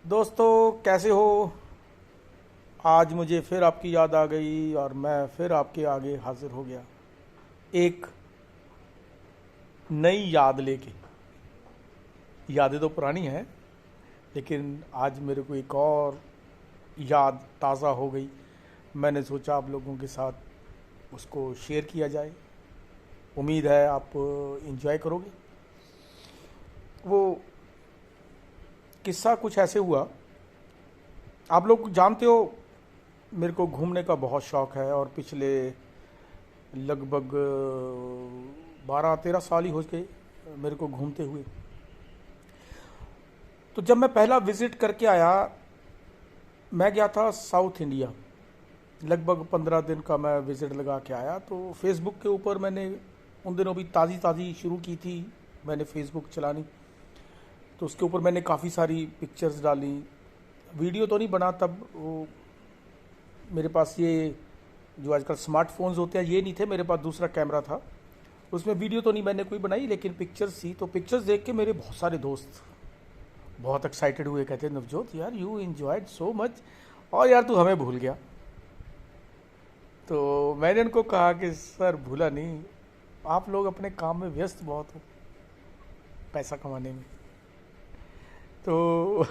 दोस्तों कैसे हो। आज मुझे फिर आपकी याद आ गई और मैं फिर आपके आगे हाजिर हो गया एक नई याद लेके। यादें तो पुरानी हैं लेकिन आज मेरे को एक और याद ताज़ा हो गई। मैंने सोचा आप लोगों के साथ उसको शेयर किया जाए। उम्मीद है आप इंजॉय करोगे। वो किस्सा कुछ ऐसे हुआ। आप लोग जानते हो मेरे को घूमने का बहुत शौक़ है और पिछले लगभग 12-13 साल ही हो गए मेरे को घूमते हुए। तो जब मैं पहला विज़िट करके आया, मैं गया था साउथ इंडिया। लगभग 15 दिन का मैं विज़िट लगा के आया। तो फेसबुक के ऊपर मैंने उन दिनों भी ताज़ी ताज़ी शुरू की थी मैंने फेसबुक चलानी। तो उसके ऊपर मैंने काफ़ी सारी पिक्चर्स डाली। वीडियो तो नहीं बना तब, वो मेरे पास ये जो आजकल स्मार्टफोन्स होते हैं ये नहीं थे, मेरे पास दूसरा कैमरा था। उसमें वीडियो तो नहीं मैंने कोई बनाई लेकिन पिक्चर्स थी। तो पिक्चर्स देख के मेरे बहुत सारे दोस्त बहुत एक्साइटेड हुए, कहते नवजोत यार यू एंजॉयड सो मच और यार तू हमें भूल गया। तो मैंने उनको कहा कि सर भूला नहीं, आप लोग अपने काम में व्यस्त बहुत हो पैसा कमाने में। तो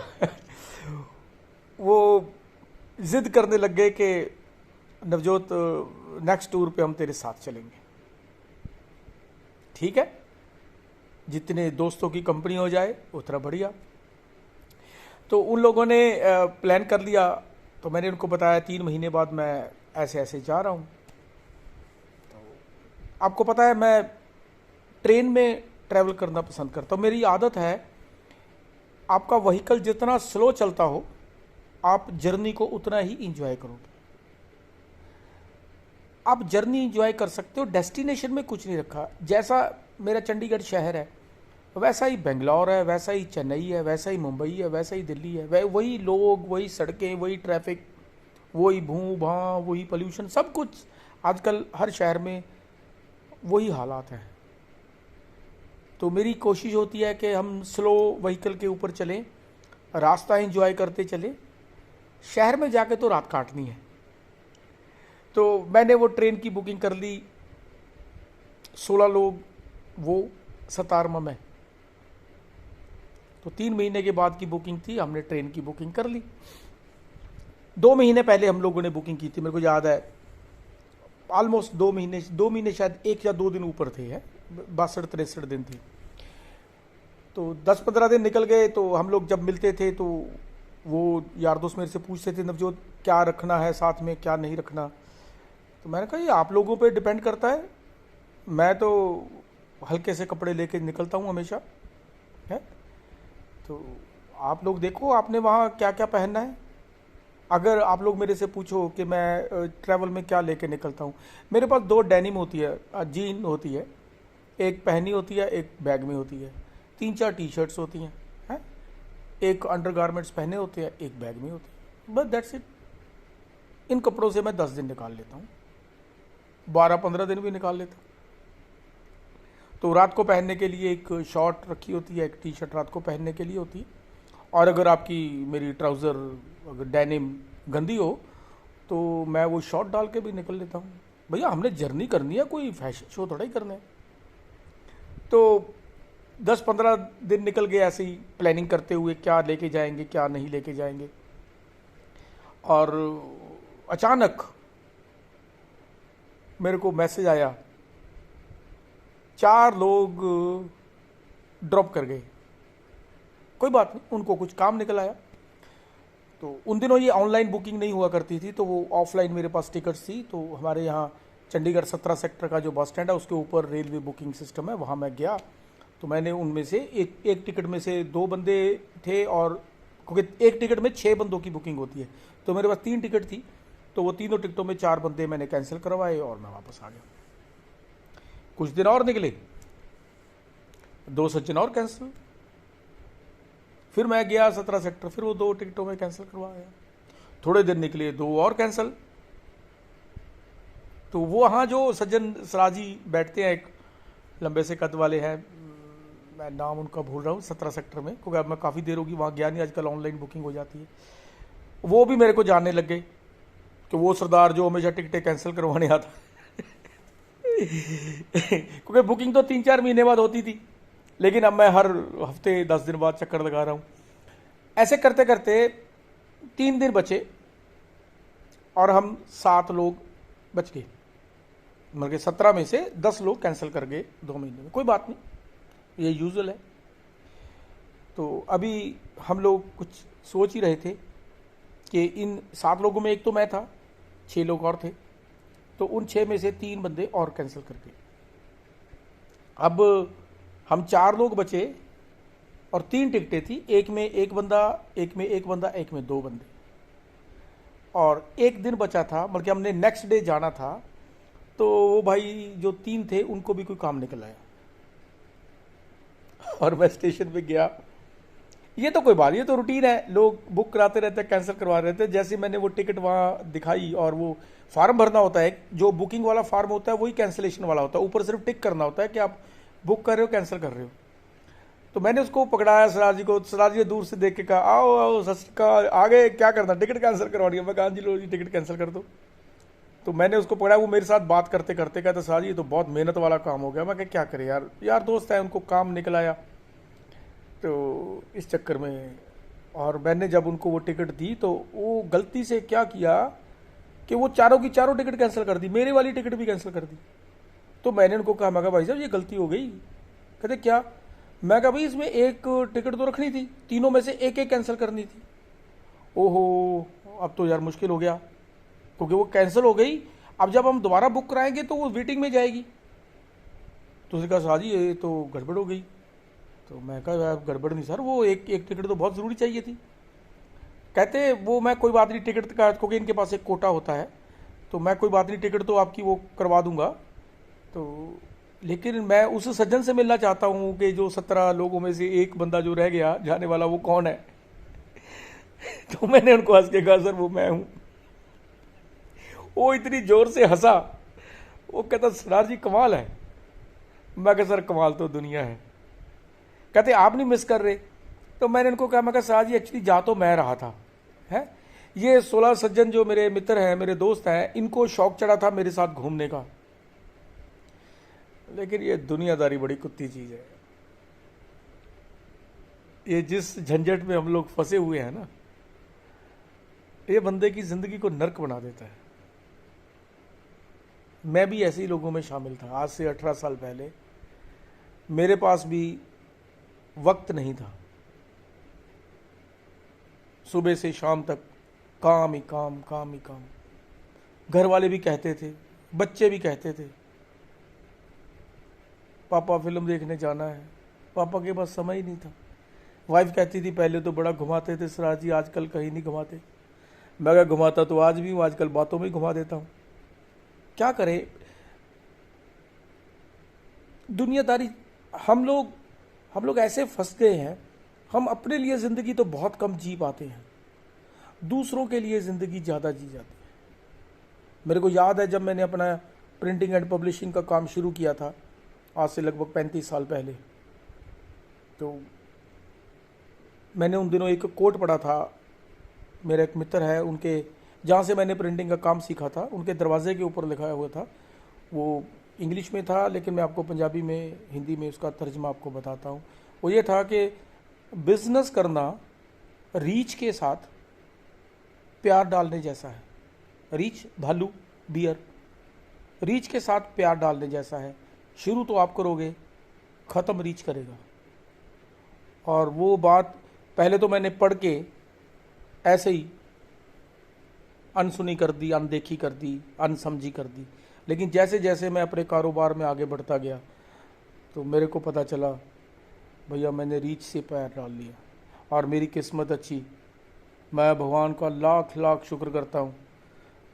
वो जिद करने लग गए कि नवजोत नेक्स्ट टूर पे हम तेरे साथ चलेंगे। ठीक है, जितने दोस्तों की कंपनी हो जाए उतना बढ़िया। तो उन लोगों ने प्लान कर लिया। तो मैंने उनको बताया 3 महीने बाद मैं ऐसे ऐसे जा रहा हूँ। तो आपको पता है मैं ट्रेन में ट्रैवल करना पसंद करता हूँ। मेरी आदत है, आपका व्हीकल जितना स्लो चलता हो आप जर्नी को उतना ही इंजॉय करोगे। आप जर्नी इंजॉय कर सकते हो, डेस्टिनेशन में कुछ नहीं रखा। जैसा मेरा चंडीगढ़ शहर है वैसा ही बेंगलोर है, वैसा ही चेन्नई है, वैसा ही मुंबई है, वैसा ही दिल्ली है। वही लोग, वही सड़कें, वही ट्रैफिक, वही भूं भां, वही पोल्यूशन, सब कुछ आजकल हर शहर में वही हालात हैं। तो मेरी कोशिश होती है कि हम स्लो व्हीकल के ऊपर चलें, रास्ता एंजॉय करते चलें। शहर में जाके तो रात काटनी है। तो मैंने वो ट्रेन की बुकिंग कर ली, 16 लोग, वो सतारमा में। तो 3 महीने के बाद की बुकिंग थी, हमने ट्रेन की बुकिंग कर ली। 2 महीने पहले हम लोगों ने बुकिंग की थी, मेरे को याद है ऑलमोस्ट 2 महीने शायद 1 या 2 दिन ऊपर थे, है 62-63 दिन थे। तो 10-15 दिन निकल गए। तो हम लोग जब मिलते थे तो वो यार दोस्त मेरे से पूछते थे नवजोत क्या रखना है साथ में, क्या नहीं रखना। तो मैंने कहा ये आप लोगों पे डिपेंड करता है, मैं तो हल्के से कपड़े लेके निकलता हूँ हमेशा, है। तो आप लोग देखो आपने वहाँ क्या क्या पहनना है। अगर आप लोग मेरे से पूछो कि मैं ट्रैवल में क्या लेके निकलता हूँ, मेरे पास 2 डेनिम होती है, जीन होती है, एक पहनी होती है, एक बैग में होती है। 3-4 टी शर्ट्स होती हैं, हैं, एक अंडर गारमेंट्स पहने होते हैं, एक बैग में होती है, बस दैट्स इट। इन कपड़ों से मैं 10 दिन निकाल लेता हूँ, 12-15 दिन भी निकाल लेता हूँ। तो रात को पहनने के लिए एक शॉर्ट रखी होती है, एक टी शर्ट रात को पहनने के लिए होती है। और अगर आपकी मेरी ट्राउज़र अगर डेनिम गंदी हो तो मैं वो शॉर्ट डाल के भी निकल लेता हूँ। भैया हमने जर्नी करनी है, कोई फैशन शो थोड़ा ही करना है। तो 10-15 दिन निकल गए ऐसे ही प्लानिंग करते हुए, क्या लेके जाएंगे क्या नहीं लेके जाएंगे। और अचानक मेरे को मैसेज आया, 4 लोग ड्रॉप कर गए। कोई बात नहीं, उनको कुछ काम निकल आया। तो उन दिनों ये ऑनलाइन बुकिंग नहीं हुआ करती थी, तो वो ऑफलाइन मेरे पास टिकट्स थी। तो हमारे यहाँ चंडीगढ़ 17 सेक्टर का जो बस स्टैंड है उसके ऊपर रेलवे बुकिंग सिस्टम है, वहाँ मैं गया। तो मैंने उनमें से एक टिकट में से 2 बंदे थे, और क्योंकि एक टिकट में 6 बंदों की बुकिंग होती है तो मेरे पास 3 टिकट थी। तो वो तीनों टिकटों में 4 बंदे मैंने कैंसिल करवाए और मैं वापस आ गया। कुछ दिन और निकले, 2 सज्जन और कैंसिल। फिर मैं गया 17 सेक्टर, फिर वो 2 टिकटों में कैंसिल करवाया। थोड़े दिन निकले, 2 और कैंसिल। तो वो वहाँ जो सज्जन सराजी बैठते हैं, एक लंबे से कद वाले हैं, मैं नाम उनका भूल रहा हूँ, 17 सेक्टर में, क्योंकि अब मैं काफ़ी देर होगी वहाँ गया नहीं, आजकल ऑनलाइन बुकिंग हो जाती है। वो भी मेरे को जानने लग गए कि वो सरदार जो हमेशा टिकटें कैंसिल करवाने आता क्योंकि बुकिंग तो 3-4 महीने बाद होती थी, लेकिन अब मैं हर हफ्ते 10 दिन बाद चक्कर लगा रहा हूँ। ऐसे करते करते 3 दिन बचे और हम 7 लोग बच गए। मतलब कि 17 में से 10 लोग कैंसिल कर गए 2 महीने में। कोई बात नहीं, ये यूजुअल है। तो अभी हम लोग कुछ सोच ही रहे थे कि इन 7 लोगों में एक तो मैं था, 6 लोग और थे, तो उन 6 में से 3 बंदे और कैंसिल कर गए। अब हम 4 लोग बचे और 3 टिकटें थी, एक में एक बंदा, एक में एक बंदा, एक में 2 बंदे, और एक दिन बचा था, बल्कि हमने नेक्स्ट डे जाना था। तो वो भाई जो 3 थे उनको भी कोई काम निकल आया और मैं स्टेशन पे गया। ये तो कोई बात, ये तो रूटीन है, लोग बुक कराते रहते हैं, कैंसिल करवा रहे थे। जैसे मैंने वो टिकट वहाँ दिखाई और वो फार्म भरना होता है, जो बुकिंग वाला फार्म होता है वही कैंसिलेशन वाला होता है, ऊपर सिर्फ टिक करना होता है कि आप बुक कर रहे हो, कैंसिल कर रहे हो। तो मैंने उसको पकड़ाया सरदार जी को, सरदार जी ने दूर से देख के कहा, आओ आओ सत श्री अकाल, आगे क्या करना, टिकट कैंसिल करवानी है। मैं कहा जी लो जी, टिकट कैंसिल कर दो। तो मैंने उसको पकड़ा, वो मेरे साथ बात करते करते कहता, सरदार जी ये तो बहुत मेहनत वाला काम हो गया। मैं क्या करे यार, यार दोस्त है, उनको काम निकल आया, तो इस चक्कर में। और मैंने जब उनको वो टिकट दी तो वो गलती से क्या किया कि वो चारों की चारों टिकट कैंसिल कर दी, मेरी वाली टिकट भी कैंसिल कर दी। तो मैंने उनको कहा, मैं कहा भाई साहब ये गलती हो गई। कहते क्या? मैं कहा भाई इसमें एक टिकट तो रखनी थी, तीनों में से एक एक कैंसिल करनी थी। ओहो, अब तो यार मुश्किल हो गया, क्योंकि वो कैंसिल हो गई। अब जब हम दोबारा बुक कराएंगे तो वो वेटिंग में जाएगी। तो उसने कहा साहब जी ये तो गड़बड़ हो गई। तो मैं कहा यार गड़बड़ नहीं सर, वो एक एक टिकट तो बहुत ज़रूरी चाहिए थी। कहते वो मैं कोई बात नहीं, टिकट का क्योंकि इनके पास एक कोटा होता है, तो मैं कोई बात नहीं, टिकट तो आपकी वो करवा दूंगा। तो लेकिन मैं उस सज्जन से मिलना चाहता हूँ कि जो 17 लोगों में से एक बंदा जो रह गया जाने वाला, वो कौन है? तो मैंने उनको हंस के कहा सर वो मैं हूँ। वो इतनी जोर से हंसा, वो कहता सरदार जी कमाल है। मैं कहा सर कमाल तो दुनिया है। कहते आप नहीं मिस कर रहे। तो मैंने उनको कहा, मैं कहा सरदार जी एक्चुअली जा तो मैं रहा था, है ये 16 सज्जन जो मेरे मित्र हैं, मेरे दोस्त हैं, इनको शौक चढ़ा था मेरे साथ घूमने का, लेकिन ये दुनियादारी बड़ी कुत्ती चीज है। ये जिस झंझट में हम लोग फंसे हुए हैं ना, ये बंदे की जिंदगी को नर्क बना देता है। मैं भी ऐसे ही लोगों में शामिल था। आज से 18 साल पहले मेरे पास भी वक्त नहीं था, सुबह से शाम तक काम ही काम, काम ही काम। घर वाले भी कहते थे, बच्चे भी कहते थे पापा फिल्म देखने जाना है, पापा के पास समय ही नहीं था। वाइफ कहती थी पहले तो बड़ा घुमाते थे सरदार जी, आजकल कहीं नहीं घुमाते। मैं क्या घुमाता तो आज भी हूँ, आजकल बातों में ही घुमा देता हूँ। क्या करें, दुनियादारी। हम लोग ऐसे फंस गए हैं, हम अपने लिए ज़िंदगी तो बहुत कम जी पाते हैं, दूसरों के लिए ज़िंदगी ज़्यादा जी जाती है। मेरे को याद है जब मैंने अपना प्रिंटिंग एंड पब्लिशिंग का काम शुरू किया था, आज से लगभग 35 साल पहले, तो मैंने उन दिनों एक कोट पढ़ा था। मेरा एक मित्र है, उनके जहाँ से मैंने प्रिंटिंग का काम सीखा था, उनके दरवाजे के ऊपर लिखा हुआ था। वो इंग्लिश में था, लेकिन मैं आपको पंजाबी में, हिंदी में उसका तर्जमा आपको बताता हूँ। वो ये था कि बिजनेस करना रीच के साथ प्यार डालने जैसा है। रीच भालू, बियर, रीच के साथ प्यार डालने जैसा है। शुरू तो आप करोगे, ख़त्म रीच करेगा। और वो बात पहले तो मैंने पढ़ के ऐसे ही अनसुनी कर दी, अनदेखी कर दी, अनसमझी कर दी। लेकिन जैसे जैसे मैं अपने कारोबार में आगे बढ़ता गया तो मेरे को पता चला भैया मैंने रीच से पैर डाल लिया। और मेरी किस्मत अच्छी, मैं भगवान का लाख लाख शुक्र करता हूँ,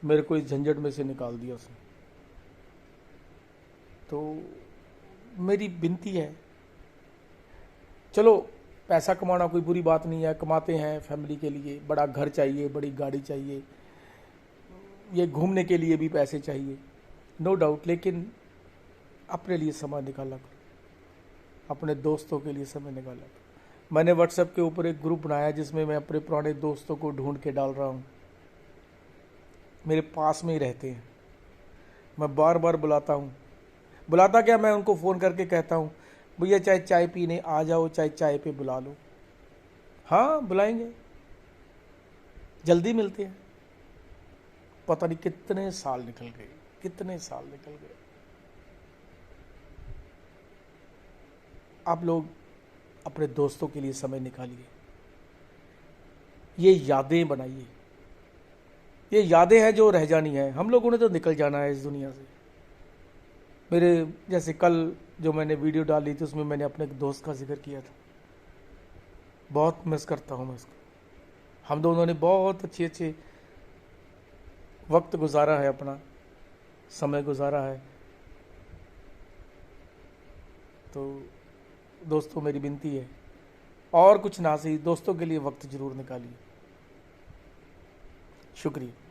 मेरे को इस झंझट में से निकाल दिया उसने। तो मेरी विनती है, चलो पैसा कमाना कोई बुरी बात नहीं है, कमाते हैं फैमिली के लिए, बड़ा घर चाहिए, बड़ी गाड़ी चाहिए, ये घूमने के लिए भी पैसे चाहिए, नो डाउट, लेकिन अपने लिए समय निकाला करो। अपने दोस्तों के लिए समय निकाला। मैंने व्हाट्सएप के ऊपर एक ग्रुप बनाया जिसमें मैं अपने पुराने दोस्तों को ढूंढ के डाल रहा हूँ। मेरे पास में ही रहते हैं, मैं बार बार बुलाता हूँ। बुलाता क्या, मैं उनको फ़ोन करके कहता हूँ भैया चाहे चाय पीने आ जाओ, चाहे चाय पे बुला लो। हाँ बुलाएंगे, जल्दी मिलते हैं। पता नहीं कितने साल निकल गए, कितने साल निकल गए। आप लोग अपने दोस्तों के लिए समय निकालिए, ये यादें बनाइए। ये यादें हैं जो रह जानी है, हम लोगों ने तो निकल जाना है इस दुनिया से। मेरे जैसे कल जो मैंने वीडियो डाली थी उसमें मैंने अपने एक दोस्त का जिक्र किया था, बहुत मिस करता हूँ मैं उसको। हम दोनों ने बहुत अच्छे अच्छे वक्त गुजारा है, अपना समय गुजारा है। तो दोस्तों मेरी विनती है, और कुछ ना सही दोस्तों के लिए वक्त जरूर निकालिए। शुक्रिया।